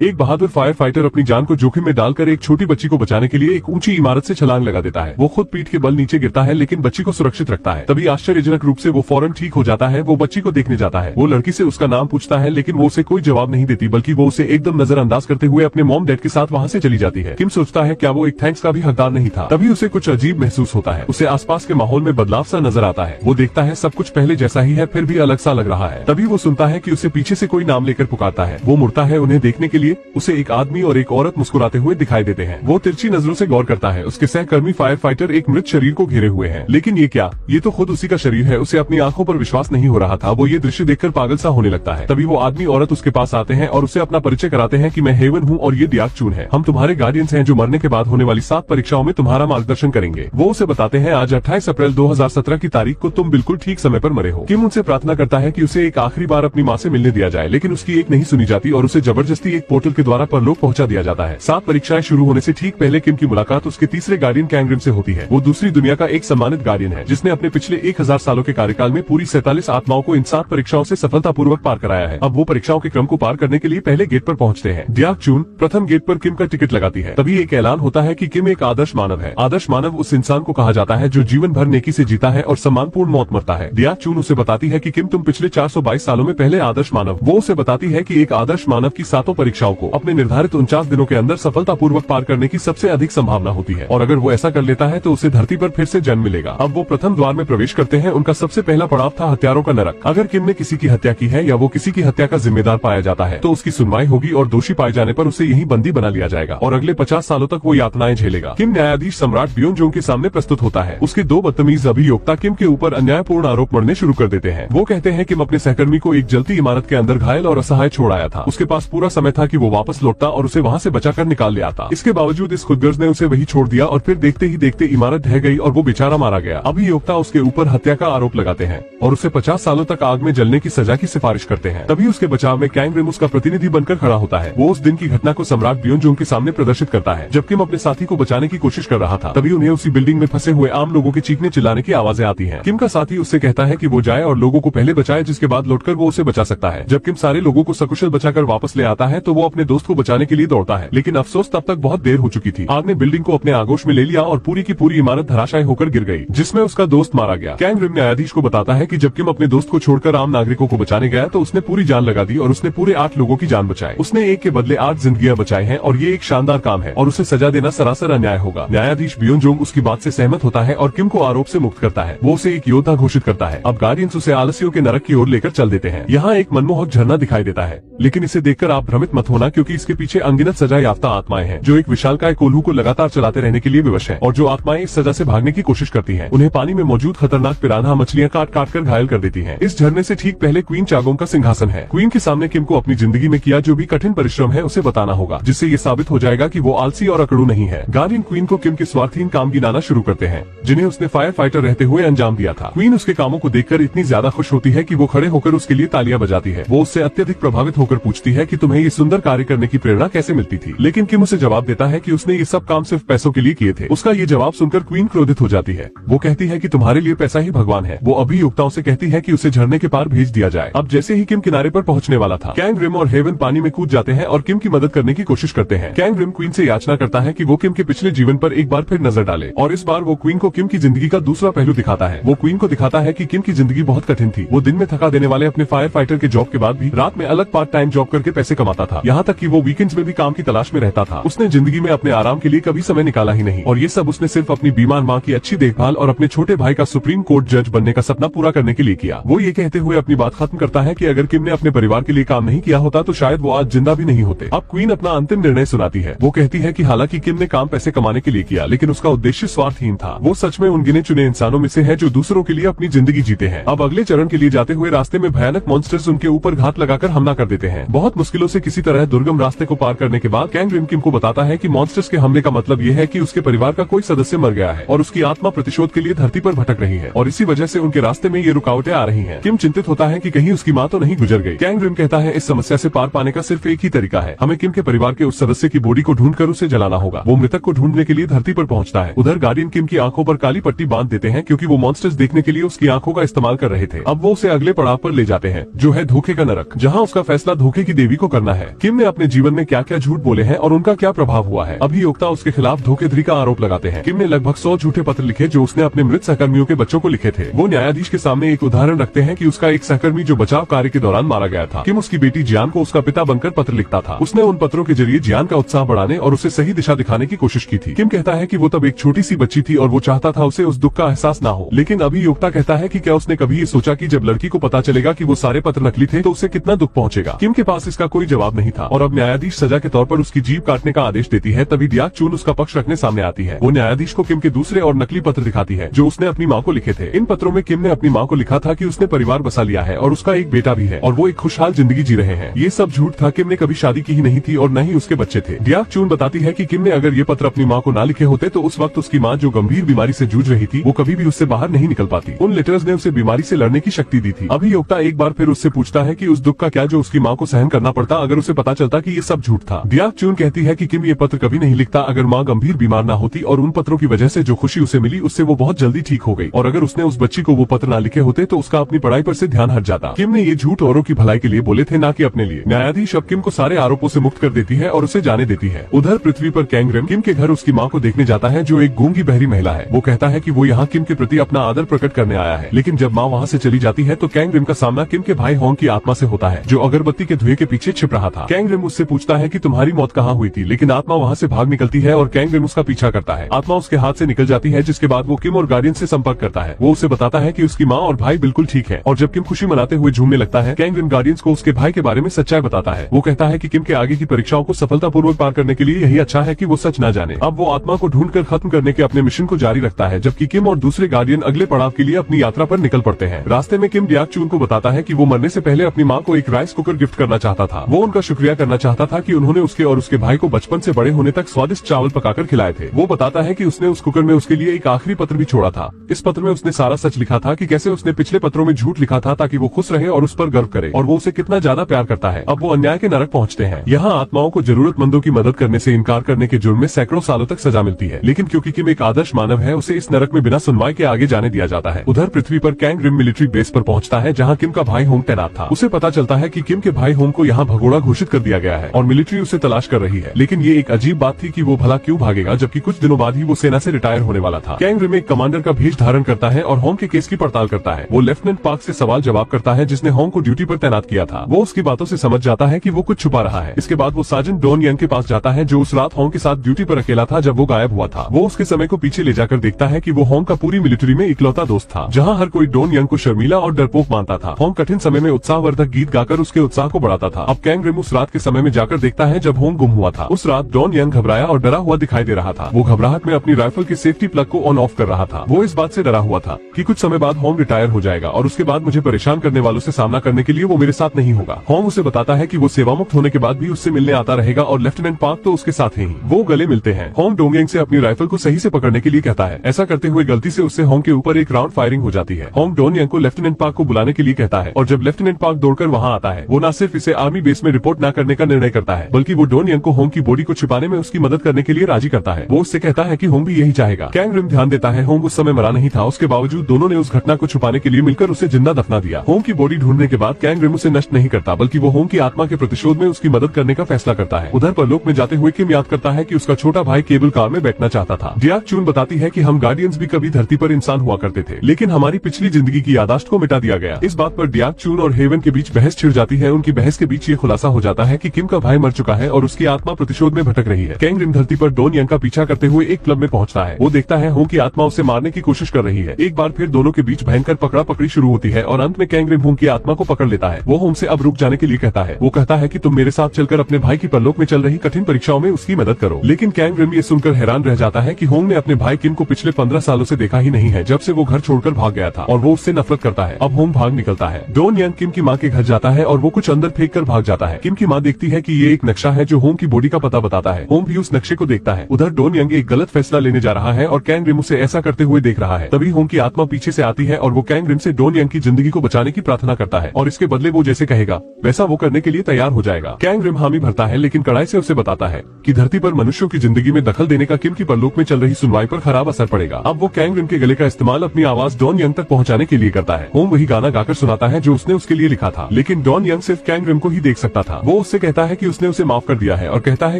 एक बहादुर fire fighter अपनी जान को जोखिम में डालकर एक छोटी बच्ची को बचाने के लिए एक ऊंची इमारत से छलांग लगा देता है। वो खुद पीठ के बल नीचे गिरता है लेकिन बच्ची को सुरक्षित रखता है। तभी आश्चर्यजनक रूप से वो फौरन ठीक हो जाता है। वो बच्ची को देखने जाता है। वो लड़की से उसका नाम पूछता है लेकिन वो उसे कोई जवाब नहीं देती, बल्कि वो उसे एकदम नजरअंदाज करते हुए अपने मॉम डैड के साथ वहाँ से चली जाती है। किम सोचता है क्या वो एक थैंक्स का भी हकदार नहीं था। तभी उसे कुछ अजीब महसूस होता है। उसे आसपास के माहौल में बदलाव सा नजर आता है। वो देखता है सब कुछ पहले जैसा ही है, फिर भी अलग सा लग रहा है। तभी वो सुनता है कि उसे पीछे से कोई नाम लेकर पुकारता है। वो मुड़ता है उन्हें देखने के लिए। उसे एक आदमी और एक औरत मुस्कुराते हुए दिखाई देते हैं। वो तिरछी नजरों से गौर करता है। उसके सहकर्मी फायर फाइटर एक मृत शरीर को घेरे हुए हैं। लेकिन ये क्या, ये तो खुद उसी का शरीर है। उसे अपनी आंखों पर विश्वास नहीं हो रहा था। वो ये दृश्य देखकर पागल सा होने लगता है। तभी वो आदमी औरत उसके पास आते हैं और उसे अपना परिचय कराते हैं कि मैं हेवन हूँ और ये डियाक चून है। हम तुम्हारे गार्डियंस हैं जो मरने के बाद होने वाली 7 परीक्षाओं में तुम्हारा मार्गदर्शन करेंगे। वो उसे बताते हैं आज 28 अप्रैल 2017 की तारीख को तुम बिल्कुल ठीक समय पर मरे हो। किम उनसे प्रार्थना करता है कि उसे एक आखिरी बार अपनी माँ से मिलने दिया जाए, लेकिन उसकी एक नहीं सुनी जाती और उसे जबरदस्ती एक पोर्टल के द्वारा परलोक पहुंचा दिया जाता है। 7 परीक्षाएं शुरू होने से ठीक पहले किम की मुलाकात उसके तीसरे गार्डियन कैंगरिम से होती है। वो दूसरी दुनिया का एक सम्मानित गार्डियन है जिसने अपने पिछले 1000 सालों के कार्यकाल में पूरी 47 आत्माओं को इन 7 परीक्षाओं से सफलतापूर्वक पार कराया है। अब वो परीक्षाओं के क्रम को पार करने के लिए पहले गेट पर पहुंचते हैं। डियाक चून प्रथम गेट पर किम का टिकट लगाती है। तभी एक ऐलान होता है कि किम एक आदर्श मानव है। आदर्श मानव उस इंसान को कहा जाता है जो जीवन भर नेकी से जीता है और सम्मानपूर्ण मौत मरता है। डियाक चून उसे बताती है कि किम तुम पिछले 422 सालों में पहले आदर्श मानव। वो उसे बताती है कि एक आदर्श मानव की 7 परीक्षाओं को अपने निर्धारित 49 दिनों के अंदर सफलतापूर्वक पार करने की सबसे अधिक संभावना होती है और अगर वो ऐसा कर लेता है तो उसे धरती पर फिर से जन्म मिलेगा। अब वो प्रथम द्वार में प्रवेश करते हैं। उनका सबसे पहला पड़ाव था हत्यारों का नरक। अगर किम ने किसी की हत्या की है या वो किसी की हत्या का जिम्मेदार पाया जाता है तो उसकी सुनवाई होगी और दोषी पाए जाने पर उसे यहीं बंदी बना लिया जाएगा और अगले 50 सालों तक वो यातनाएं झेलेगा। किम न्यायाधीश सम्राट ब्योनजोंग के सामने प्रस्तुत होता है। उसके 2 बदतमीज अभियोक्ता किम के ऊपर अन्यायपूर्ण आरोप मढ़ने शुरू कर देते हैं। वो कहते हैं किम अपने सहकर्मी को एक जलती इमारत के अंदर घायल और असहाय छोड़ आया था। उसके पास पूरा समय था कि वो वापस लौटता और उसे वहाँ से बचाकर निकाल ले आता। इसके बावजूद इस खुदगर्ज ने उसे वही छोड़ दिया और फिर देखते ही देखते इमारत ढह गई और वो बेचारा मारा गया। अभियोक्ता उसके ऊपर हत्या का आरोप लगाते हैं और उसे 50 सालों तक आग में जलने की सजा की सिफारिश करते हैं। तभी उसके बचाव में कैंगरिम उसका प्रतिनिधि बनकर खड़ा होता है। वो उस दिन की घटना को सम्राट ब्योनजोंग के सामने प्रदर्शित करता है जब किम अपने साथी को बचाने की कोशिश कर रहा था। तभी उन्हें उसी बिल्डिंग में फंसे हुए आम लोगों के चीखने चिल्लाने की आवाजें आती हैं। किम का साथी उससे कहता है कि वो जाए और लोगों को पहले बचाए, जिसके बाद लौटकर वो उसे बचा सकता है। जब किम सारे लोगों को सकुशल बचाकर वापस ले आता है तो वो अपने दोस्त को बचाने के लिए दौड़ता है, लेकिन अफसोस तब तक बहुत देर हो चुकी थी। आग ने बिल्डिंग को अपने आगोश में ले लिया और पूरी की पूरी इमारत धराशायी होकर गिर गई, जिसमें उसका दोस्त मारा गया। कैंगरिम न्यायाधीश को बताता है कि जब किम अपने दोस्त को छोड़कर आम नागरिकों को बचाने गया तो उसने पूरी जान लगा दी और उसने पूरे 8 लोगों की जान बचाई। उसने एक के बदले 8 जिंदगियां बचाई हैं और ये एक शानदार काम है और उसे सजा देना सरासर अन्याय होगा। न्यायाधीश ब्योनजोंग उसकी बात से सहमत होता है और किम को आरोप से मुक्त करता है। वो उसे एक योद्धा घोषित करता है। अब गार्डियंस उसे आलसियों के नरक की ओर लेकर चल देते हैं। यहाँ एक मनमोहक झरना दिखाई देता है, लेकिन इसे देखकर आप भ्रमित मत होना, क्योंकि इसके पीछे अनगिनत सजा याफ्ता आत्माएं हैं जो एक विशालकाय कोल्हू को लगातार चलाते रहने के लिए विवश हैं और जो आत्माएं इस सजा से भागने की कोशिश करती हैं, उन्हें पानी में मौजूद खतरनाक पिरान्हा मछलियां काट काट कर घायल कर देती हैं। इस झरने से ठीक पहले क्वीन चागोंग का सिंहासन है। क्वीन के सामने किम को अपनी जिंदगी में किया जो भी कठिन परिश्रम है उसे बताना होगा, जिससे ये साबित हो जाएगा कि वो आलसी और अकड़ू नहीं है। गार्डियन क्वीन को किम के स्वार्थहीन काम गिनाना शुरू करते हैं जिन्हें उसने फायर फाइटर रहते हुए अंजाम दिया था। क्वीन उसके कामों को देखकर इतनी ज्यादा खुश होती है कि वो खड़े होकर उसके लिए तालियां बजाती है। वो उससे अत्यधिक प्रभावित होकर पूछती है कि तुम्हें ये सुंदर कार्य करने की प्रेरणा कैसे मिलती थी, लेकिन किम उसे जवाब देता है कि उसने ये सब काम सिर्फ पैसों के लिए किए थे। उसका ये जवाब सुनकर क्वीन क्रोधित हो जाती है। वो कहती है कि तुम्हारे लिए पैसा ही भगवान है। वो अभियोक्ताओं से कहती है कि उसे झरने के पार भेज दिया जाए। अब जैसे ही किम किनारे पर पहुंचने वाला था, कैंगरिम और हेवन पानी में कूद जाते हैं और किम की मदद करने की कोशिश करते हैं। कैंगरिम क्वीन से याचना करता है कि वो किम के पिछले जीवन पर एक बार फिर नजर डाले और इस बार वो क्वीन को किम की जिंदगी का दूसरा पहलू दिखाता है। वो क्वीन को दिखाता है कि किम की जिंदगी बहुत कठिन थी। वो दिन में थका देने वाले अपने फायर फाइटर के जॉब के बाद भी रात में अलग पार्ट टाइम जॉब करके पैसे कमाता था। यहाँ तक कि वो वीकेंड्स में भी काम की तलाश में रहता था। उसने जिंदगी में अपने आराम के लिए कभी समय निकाला ही नहीं और ये सब उसने सिर्फ अपनी बीमार माँ की अच्छी देखभाल और अपने छोटे भाई का सुप्रीम कोर्ट जज बनने का सपना पूरा करने के लिए किया। वो ये कहते हुए अपनी बात खत्म करता है कि अगर किम ने अपने परिवार के लिए काम नहीं किया होता तो शायद वो आज जिंदा भी नहीं होते। अब क्वीन अपना अंतिम निर्णय सुनाती है। वो कहती है कि हालांकि किम ने काम पैसे कमाने के लिए किया, लेकिन उसका उद्देश्य स्वार्थहीन था। वो सच में उन गिने चुने इंसानों में से है जो दूसरों के लिए अपनी जिंदगी जीते हैं। अब अगले चरण के लिए जाते हुए रास्ते में भयानक मॉन्स्टर्स उनके ऊपर घात लगाकर हमला कर देते हैं। बहुत मुश्किलों से किसी तरह दुर्गम रास्ते को पार करने के बाद कैंगरिम किम को बताता है कि मॉन्स्टर्स के हमले का मतलब ये है कि उसके परिवार का कोई सदस्य मर गया है और उसकी आत्मा प्रतिशोध के लिए धरती पर भटक रही है और इसी वजह से उनके रास्ते में ये रुकावटें आ रही हैं। किम चिंतित होता है कि कहीं उसकी माँ तो नहीं गुजर गई। कैंगरिम कहता है इस समस्या से पार पाने का सिर्फ एक ही तरीका है, हमें किम के परिवार के उस सदस्य की बॉडी को ढूंढकर उसे जलाना होगा। वो मृतक को ढूंढने के लिए धरती पर पहुंचता है। उधर गार्डियन किम की आंखों पर काली पट्टी बांध देते हैं क्योंकि वो मॉन्स्टर्स देखने के लिए उसकी आंखों का इस्तेमाल कर रहे थे। अब वो उसे अगले पड़ाव पर ले जाते हैं जो है धोखे का नरक, जहाँ उसका फैसला धोखे की देवी को करना है। किम किम ने अपने जीवन में क्या क्या झूठ बोले हैं और उनका क्या प्रभाव हुआ है। अभियोक्ता उसके खिलाफ धोखाधड़ी का आरोप लगाते हैं। किम ने लगभग 100 झूठे पत्र लिखे जो उसने अपने मृत सहकर्मियों के बच्चों को लिखे थे। वो न्यायाधीश के सामने एक उदाहरण रखते हैं कि उसका एक सहकर्मी जो बचाव कार्य के दौरान मारा गया था। किम उसकी बेटी जियान को उसका पिता बनकर पत्र लिखता था। उसने उन पत्रों के जरिए जियान का उत्साह बढ़ाने और उसे सही दिशा दिखाने की कोशिश की थी। किम कहता है कि वो तब एक छोटी सी बच्ची थी और वो चाहता था उसे उस दुख का एहसास न हो। लेकिन अभियोक्ता कहता है कि क्या उसने कभी ये सोचा कि जब लड़की को पता चलेगा कि वो सारे पत्र नकली थे तो उसे कितना दुख पहुंचेगा। किम के पास इसका कोई जवाब नहीं था और अब न्यायाधीश सजा के तौर पर उसकी जीभ काटने का आदेश देती है। तभी डियाक चून उसका पक्ष रखने सामने आती है। वो न्यायाधीश को किम के दूसरे और नकली पत्र दिखाती है जो उसने अपनी माँ को लिखे थे। इन पत्रों में किम ने अपनी माँ को लिखा था कि उसने परिवार बसा लिया है और उसका एक बेटा भी है और वो एक खुशहाल जिंदगी जी रहे हैं। ये सब झूठ था। किम ने कभी शादी की ही नहीं थी और न ही उसके बच्चे थे। डियाक चून बताती है कि किम ने अगर ये पत्र अपनी माँ को ना लिखे होते तो उस वक्त उसकी माँ जो गंभीर बीमारी से जूझ रही थी वो कभी भी उससे बाहर नहीं निकल पाती। उन लेटर्स ने उसे बीमारी से लड़ने की शक्ति दी थी। अभियोक्ता एक बार फिर उससे पूछता है कि उस दुख का क्या जो उसकी माँ को सहन करना पड़ता अगर उसे पता चलता कि ये सब झूठ था। डियाक चून कहती है कि किम ये पत्र कभी नहीं लिखता अगर माँ गंभीर बीमार ना होती और उन पत्रों की वजह से जो खुशी उसे मिली उससे वो बहुत जल्दी ठीक हो गई और अगर उसने उस बच्ची को वो पत्र ना लिखे होते तो उसका अपनी पढ़ाई पर से ध्यान हट जाता। किम ने ये झूठ औरों की भलाई के लिए बोले थे ना कि अपने लिए। न्यायाधीश अब किम को सारे आरोपों से मुक्त कर देती है और उसे जाने देती है। उधर पृथ्वी पर कैंग रिम किम के घर उसकी माँ को देखने जाता है जो एक गूंगी बहरी महिला है। वो कहता है कि वो यहाँ किम के प्रति अपना आदर प्रकट करने आया है। लेकिन जब माँ वहाँ से चली जाती है तो कैंग रिम का सामना किम के भाई होंग की आत्मा से होता है जो अगरबत्ती के धुएं के पीछे छिप रहा था। कैंग रिम उससे पूछता है कि तुम्हारी मौत कहाँ हुई थी, लेकिन आत्मा वहाँ से भाग निकलती है और कैंग रिम उसका पीछा करता है। आत्मा उसके हाथ से निकल जाती है जिसके बाद वो किम और गार्डियन से संपर्क करता है। वो उसे बताता है कि उसकी माँ और भाई बिल्कुल ठीक है और जब किम खुशी मनाते हुए झूमने लगता है कैंग रिम गार्डियंस को उसके भाई के बारे में सच्चाई बताता है। वो कहता है कि किम के आगे की परीक्षाओं को सफलतापूर्वक पार करने के लिए यही अच्छा है कि वो सच न जाने। अब वो आत्मा को ढूंढकर खत्म करने के अपने मिशन को जारी रखता है जबकि किम और दूसरे गार्डियन अगले पड़ाव के लिए अपनी यात्रा पर निकल पड़ते हैं। रास्ते में किम डियाक चून को बताता है कि वो मरने से पहले अपनी माँ को एक राइस कुकर गिफ्ट करना चाहता था। वो उनका शुक्रिया करना चाहता था कि उन्होंने उसके और उसके भाई को बचपन से बड़े होने तक स्वादिष्ट चावल पकाकर खिलाए थे। वो बताता है कि उसने उस कुकर में उसके लिए एक आखिरी पत्र भी छोड़ा था। इस पत्र में उसने सारा सच लिखा था कि कैसे उसने पिछले पत्रों में झूठ लिखा था ताकि वो खुश रहे और उस पर गर्व करे और वो उसे कितना ज्यादा प्यार करता है। अब वो अन्याय के नरक पहुंचते हैं। यहाँ आत्माओं को जरूरतमंदों की मदद करने से इनकार करने के जुर्म में सैकड़ों सालों तक सजा मिलती है, लेकिन क्योंकि किम एक आदर्श मानव है उसे इस नरक में बिना सुनवाई के आगे जाने दिया जाता है। उधर पृथ्वी पर कैंग रिम मिलिट्री बेस पर पहुंचता है जहां किम का भाई होंग तैनात था। उसे पता चलता है कि किम के भाई होंग को यहाँ भगोड़ा घोषित कर दिया गया है और मिलिट्री उसे तलाश कर रही है। लेकिन ये एक अजीब बात थी कि वो भला क्यों भागेगा जबकि कुछ दिनों बाद ही वो सेना से रिटायर होने वाला था। कैंग रिम एक कमांडर का भेष धारण करता है और होंग के केस की पड़ताल करता है। वो लेफ्टिनेंट पार्क से सवाल जवाब करता है जिसने होंग को ड्यूटी पर तैनात किया था। वो उसकी बातों से समझ जाता है कि वो कुछ छुपा रहा है। इसके बाद वो सार्जेंट डॉन यंग के पास जाता है जो उस रात होंग के साथ ड्यूटी पर अकेला था जब वो गायब हुआ था। वो उसके समय को पीछे ले जाकर देखता है कि वो होंग का पूरी मिलिट्री में इकलौता दोस्त था। जहाँ हर कोई डॉन यंग को शर्मीला और डरपोक मानता था। होंग कठिन समय में उत्साहवर्धक गीत गाकर उसके उत्साह को बढ़ाता था। अब कैंग रिम उस रात के समय में जाकर देखता है जब होंग गुम हुआ था। उस रात डॉन यंग घबराया और डरा हुआ दिखाई दे रहा था। वो घबराहट में अपनी राइफल के सेफ्टी प्लग को ऑन ऑफ कर रहा था। वो इस बात से डरा हुआ था कि कुछ समय बाद होंग रिटायर हो जाएगा और उसके बाद मुझे परेशान करने वालों से सामना करने के लिए वो मेरे साथ नहीं होगा। होंग उसे बताता है कि वो सेवा मुक्त होने के बाद भी उससे मिलने आता रहेगा और लेफ्टिनेंट पार्क तो उसके साथ ही। वो गले मिलते हैं। होंग डोंगयंग से अपनी राइफल को सही से पकड़ने के लिए कहता है। ऐसा करते हुए गलती से उससे होंग के ऊपर एक राउंड फायरिंग हो जाती है। होंग डोंगयंग को लेफ्टिनेंट पार्क को बुलाने के लिए कहता है और जब लेफ्टिनेंट पार्क दौड़कर वहाँ आता है वो न सिर्फ इसे आर्मी बेस में रिपोर्ट न करने का निर्णय करता है बल्कि वो डोंगयंग को होंग की बॉडी को छिपाने में उसकी मदद करने के लिए राजी करता है। वो उससे कहता है कि होंग भी यही चाहेगा। कैंग रिम ध्यान देता है होंग उस समय मरा नहीं था। उसके बावजूद दोनों ने उस घटना को छुपाने के लिए मिलकर उसे जिंदा दफना दिया। होंग की बॉडी ढूंढने के बाद कैंग रिम उसे नष्ट नहीं करता बल्कि वो होंग की आत्मा के प्रतिशोध में उसकी मदद करने का फैसला करता है। उधर परलोक में जाते हुए किम याद करता है कि उसका छोटा भाई केबल कार में बैठना चाहता था। डियाक चून बताती है कि हम गार्डियंस भी कभी धरती पर इंसान हुआ करते थे लेकिन हमारी पिछली जिंदगी की यादाश्त को मिटा दिया गया। इस बात पर डियाक चून और हेवन के बीच बहस छिड़ जाती है। उनकी बहस के बीच ये खुलासा हो जाता है कि किम का भाई मर चुका है और उसकी आत्मा प्रतिशोध में भटक रही है। कैंग रिम धरती पर डॉन यंग का पीछा करते हुए एक क्लब में पहुंचता है। वो देखता है होंग की आत्मा उसे मारने की कोशिश कर रही है। एक बार फिर दोनों के बीच भयंकर पकड़ा पकड़ी शुरू होती है और अंत में कैंग रिम होंग की आत्मा को पकड़ लेता है। वो होंग से अब रुक जाने के लिए कहता है। वो कहता है कि तुम मेरे साथ चलकर अपने भाई की परलोक में चल रही कठिन परीक्षाओं में उसकी मदद करो। लेकिन कैंग रिम ये सुनकर हैरान रह जाता है कि होंग ने अपने भाई किम को पिछले 15 सालों से देखा ही नहीं है जब से वो घर छोड़कर भाग गया था और वो उससे नफरत करता है। अब होंग भाग निकलता है। डॉन यंग किम की माँ के घर जाता है और वो कुछ अंदर फेंक कर भाग जाता है। किम की माँ देखती है कि ये एक नक्शा है जो होंग की बॉडी का पता बताता है। होंग भी उस नक्शे को देखता है। उधर डॉन यंग एक गलत फैसला लेने जा रहा है और कैंग रिम उसे ऐसा करते हुए देख रहा है। तभी होंग की आत्मा पीछे से आती है और वो कैंग रिम से डॉन यंग की जिंदगी को बचाने की प्रार्थना करता है और इसके बदले वो जैसे कहेगा वैसा वो करने के लिए तैयार हो जाएगा। कैंग रिम हामी भरता है लेकिन कड़ाई से उसे बताता है कि धरती पर मनुष्यों की जिंदगी में दखल देने का किम की परलोक में चल रही सुनवाई पर खराब असर पड़ेगा। अब वो कैंग रिम के गले का इस्तेमाल अपनी आवाज डॉन यंग तक पहुंचाने के लिए करता है। होंग वही गाना गाकर सुनाता है जो उसने उसके लिए लिखा था लेकिन डॉन यंग सिर्फ कैंग रिम को ही देख सकता था। वो उससे कहता है कि उसने उसे माफ कर दिया है और कहता है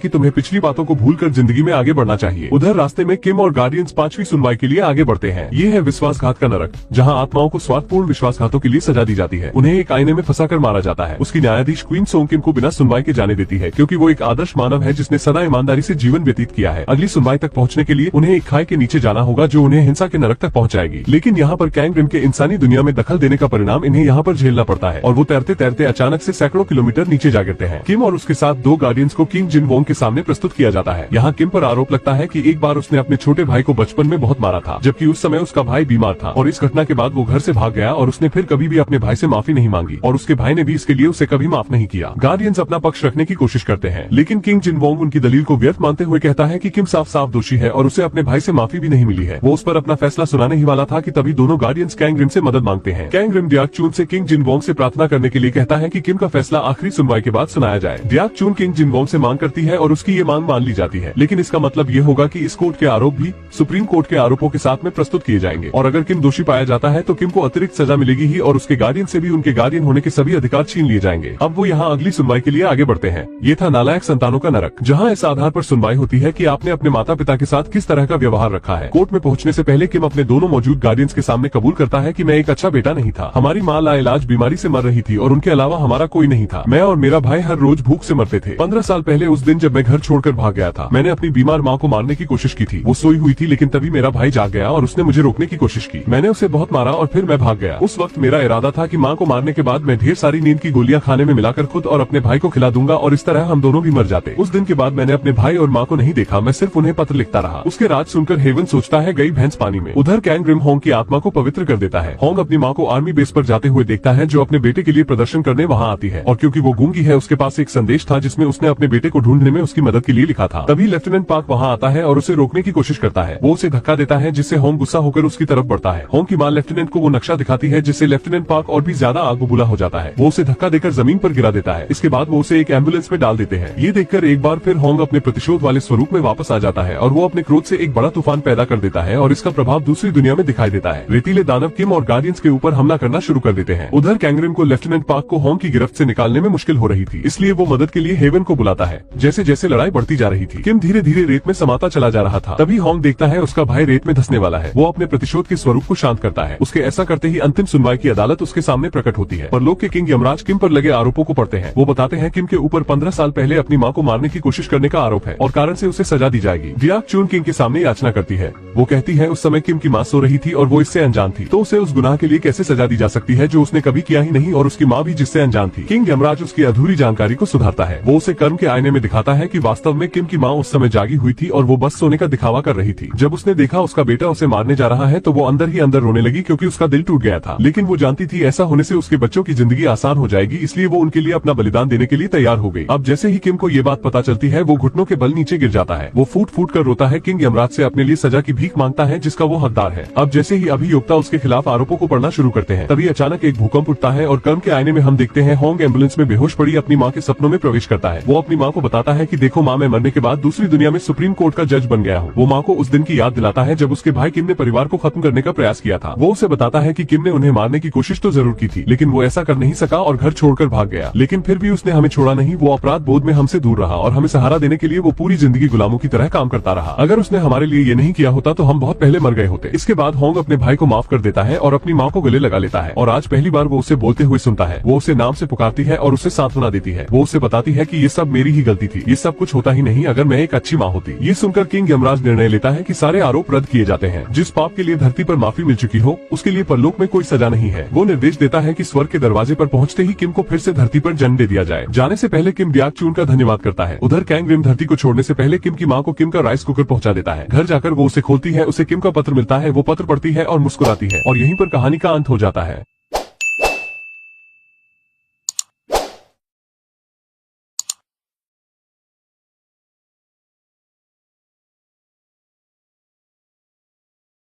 कि तुम्हें पिछली बातों को भूलकर जिंदगी में आगे बढ़ना चाहिए। उधर रास्ते में किम और गार्डियंस 5वीं सुनवाई के लिए आगे बढ़ते हैं। ये है विश्वासघात का नरक, जहाँ आत्माओं को स्वार्थपूर्ण विश्वासघातों के लिए सजा दी जाती है। उन्हें एक आईने में फंसाकर मारा जाता है। उसकी न्यायाधीश क्वीन सोंग किम को बिना सुनवाई के जाने देती है, क्योंकि वो एक आदर्श मानव है जिसने सदा ईमानदारी से जीवन व्यतीत किया है। अगली सुनवाई तक पहुंचने के लिए उन्हें एक खाई के नीचे जाना होगा, जो उन्हें हिंसा के नरक तक पहुंचाएगी। लेकिन यहाँ पर कैंग रिम के इंसानी दुनिया में दखल देने का परिणाम इन्हें यहाँ पर झेलना पड़ता है और वो तैरते तैरते अचानक से सैकड़ों किलोमीटर नीचे जा गिरते हैं। किम और उसके साथ 2 गार्डियंस को किंग जिन वोंग के सामने प्रस्तुत किया जाता है। यहाँ किम पर आरोप लगता है कि एक बार उसने अपने छोटे भाई को बचपन में बहुत मारा था, जबकि उस समय उसका भाई बीमार था और इस घटना के बाद वो घर से भाग गया और उसने फिर कभी भी अपने भाई से माफी नहीं मांगी और उसके भाई ने भी इसके लिए उसे कभी माफ नहीं किया। गार्डियंस अपना पक्ष रखने की कोशिश करते हैं, लेकिन किंग जिन वोंग उनकी दलील को व्यर्थ मानते हुए कहता है कि किम साफ साफ दोषी है और उसे अपने भाई से माफी भी नहीं मिली है। वो उस पर अपना फैसला सुनाने ही वाला था कि तभी दोनों गार्डियंस कैंग रिम से मदद मांगते हैं। कैंग रिम डियाक चून से किंग जिन वोंग से प्रार्थना करने के लिए कहता है कि किम का फैसला आखिरी सुनवाई के बाद सुनाया जाए। डियाक चून किंग जिन वोंग से मांग करती है और उसकी ये मांग मान ली जाती है, लेकिन इसका मतलब ये होगा कि इस कोर्ट के आरोप भी सुप्रीम कोर्ट के आरोपों के साथ में प्रस्तुत किए जाएंगे और अगर किम दोषी पाया जाता है तो किम को अतिरिक्त सजा मिलेगी ही और उसके गार्डियन से भी उनके गार्डियन होने के सभी अधिकार छीन लिए जाएंगे। अब वो यहाँ अगली सुनवाई के लिए आगे बढ़ते हैं। ये था नालायक संतानों का नरक, जहाँ इस आधार पर सुनवाई होती है कि आपने अपने माता पिता के साथ किस तरह का व्यवहार रखा है। कोर्ट में पहुँचने से पहले किम अपने दोनों मौजूद गार्डियंस के सामने कबूल करता है कि मैं एक अच्छा बेटा नहीं था। हमारी माँ लाइलाज बीमारी से मर रही थी और उनके अलावा हमारा कोई नहीं था। मैं और मेरा भाई हर रोज भूख से मरते थे। 15 साल पहले उस दिन जब मैं घर छोड़कर भाग गया था, मैंने अपनी बीमार माँ को मारने की कोशिश की थी। वो सोई हुई थी, लेकिन तभी मेरा भाई जाग गया और उसने मुझे रोकने की कोशिश की। मैंने उसे बहुत मारा और फिर मैं भाग गया। उस वक्त मेरा इरादा था कि माँ को मारने के बाद मैं ढेर सारी नींद की गोलियां खाने में मिलाकर खुद और अपने भाई को खिला दूंगा और इस तरह हम दोनों भी मर जाते। उस दिन के बाद मैंने अपने भाई और माँ को नहीं देखा, मैं सिर्फ उन्हें पत्र लिखता रहा। उसके राज सुनकर हेवन सोचता है गई भैंस पानी में। उधर कैंग रिम होंग की आत्मा को पवित्र कर देता है। होंग अपनी माँ को आर्मी बेस पर जाते हुए देखता है, जो अपने बेटे के लिए प्रदर्शन करने वहाँ आती है और क्योंकि वो गूंगी है उसके पास एक संदेश था जिसमें उसने अपने बेटे को ढूंढने में उसकी मदद के लिए लिखा था। तभी लेफ्टिनेंट पार्क वहाँ आता है और उसे रोकने की कोशिश करता है। वो उसे धक्का देता है जिससे होंग गुस्सा होकर उसकी तरफ बढ़ता है। होंग की माँ लेफ्टिनेंट को वो नक्शा दिखाती है जिससे लेफ्टिनेंट पार्क और भी ज्यादा आग बबूला हो जाता है। वो उसे धक्का देकर जमीन पर गिरा देता है। इसके बाद वो उसे एक एम्बुलेंस में डाल देते हैं। ये देखकर एक बार फिर होंग अपने प्रतिशोध वाले स्वरूप में वापस आ जाता है और वो अपने क्रोध से एक बड़ा तूफान पैदा कर देता है और इसका प्रभाव दूसरी दुनिया में दिखाई देता है। रेतीले दानव किम और गार्डियंस के ऊपर हमला करना शुरू कर देते हैं। उधर कैंग रिम को लेफ्टिनेंट पार्क को होंग की गिरफ्त से निकालने में मुश्किल हो रही थी, इसलिए वो मदद के लिए हेवन को बुलाता है। जैसे जैसे लड़ाई बढ़ती जा रही थी, किम धीरे धीरे रेत में समाता चला जा रहा था। तभी होंग देखता है उसका भाई रेत में धंसने वाला है। वो अपने प्रतिशोध के स्वरूप को शांत करता है। उसके ऐसा करते ही अंतिम सुनवाई की अदालत उसके सामने प्रकट होती है। परलोक के किंग यमराज किम पर लगे आरोपों को पढ़ते हैं। वो बताते हैं किम के ऊपर 15 साल पहले अपनी माँ को मारने की कोशिश करने का आरोप है और कारण से उसे सजा दी जाएगी। डियाक चून किंग के सामने याचना करती है। वो कहती है उस समय किम की माँ सो रही थी और वो इससे अनजान थी, तो उसे उस गुनाह के लिए कैसे सजा दी जा सकती है जो उसने कभी किया ही नहीं और उसकी माँ भी जिससे अनजान थी। किंग यमराज उसकी अधूरी जानकारी को सुधारता है। वो उसे कर्म के आईने में दिखाता है कि वास्तव में किम की माँ उस समय जागी हुई थी और वो बस सोने का दिखावा कर रही थी। जब उसने देखा उसका बेटा उसे मारने जा रहा है तो वो अंदर ही अंदर रोने लगी, क्योंकि उसका दिल टूट गया था। लेकिन वो जानती थी ऐसा होने से उसके बच्चों की जिंदगी आसान हो जाएगी, इसलिए वो उनके लिए अपना बलिदान देने के लिए तैयार हो गई। अब जैसे ही किम को ये बात पता चलती है, वो घुटनों के बल नीचे गिर जाता है। वो फूट फूट कर रोता है। किंग यमराज से अपने लिए सजा की भीख मांगता है जिसका वो हकदार है। अब जैसे ही अभियोक्ता उसके खिलाफ आरोपों को पढ़ना शुरू करते हैं, तभी अचानक एक भूकंप उठता है और कर्म के आईने में हम देखते हैं होंग एम्बुलेंस में बेहोश पड़ी अपनी माँ के सपनों में प्रवेश करता है। वो अपनी माँ को बताता है कि देखो माँ, मैं मरने के बाद दूसरी दुनिया में सुप्रीम कोर्ट का जज बन गया हूँ। वो माँ को उस दिन की याद दिलाता है जब उसके भाई किम ने परिवार को खत्म करने का प्रयास किया था। वो उसे बताता है कि किम ने उन्हें मारने की कोशिश तो जरूर की थी, लेकिन वो ऐसा कर नहीं सका और घर छोड़कर भाग गया। लेकिन फिर भी उसने हमें छोड़ा नहीं। वो अपराध बोध में हमसे दूर रहा और हमें सहारा देने के लिए वो पूरी जिंदगी गुलामों की तरह काम करता रहा। अगर उसने हमारे लिए ये नहीं किया होता तो हम बहुत पहले मर गए होते। इसके बाद होंग अपने भाई को माफ कर देता है और अपनी माँ को गले लगा लेता है और आज पहली बार वो उसे बोलते हुए सुनता है। वो उसे नाम से पुकारती है और उसे सांत्वना देती है। वो उसे बताती है कि ये सब मेरी ही गलती थी, ये सब कुछ होता ही नहीं अगर मैं एक अच्छी माँ होती। ये सुनकर किंग यमराज निर्णय लेता है कि सारे आरोप रद्द किए जाते हैं। जिस पाप के लिए धरती पर माफी मिल चुकी हो उसके लिए परलोक में कोई सजा नहीं है। वो निर्देश देता है कि स्वर्ग के दरवाजे पर पहुंचते ही किम को फिर से धरती पर जन्म दे दिया जाए। जाने से पहले किम डियाक चून का धन्यवाद करता है। उधर कैंग रिम धरती को छोड़ने से पहले किम की माँ को किम का राइस कुकर पहुंचा देता है। घर जाकर वो उसे खोलती है, उसे किम का पत्र मिलता है। वो पत्र पढ़ती है और मुस्कुराती है और यहीं पर कहानी का अंत हो जाता है।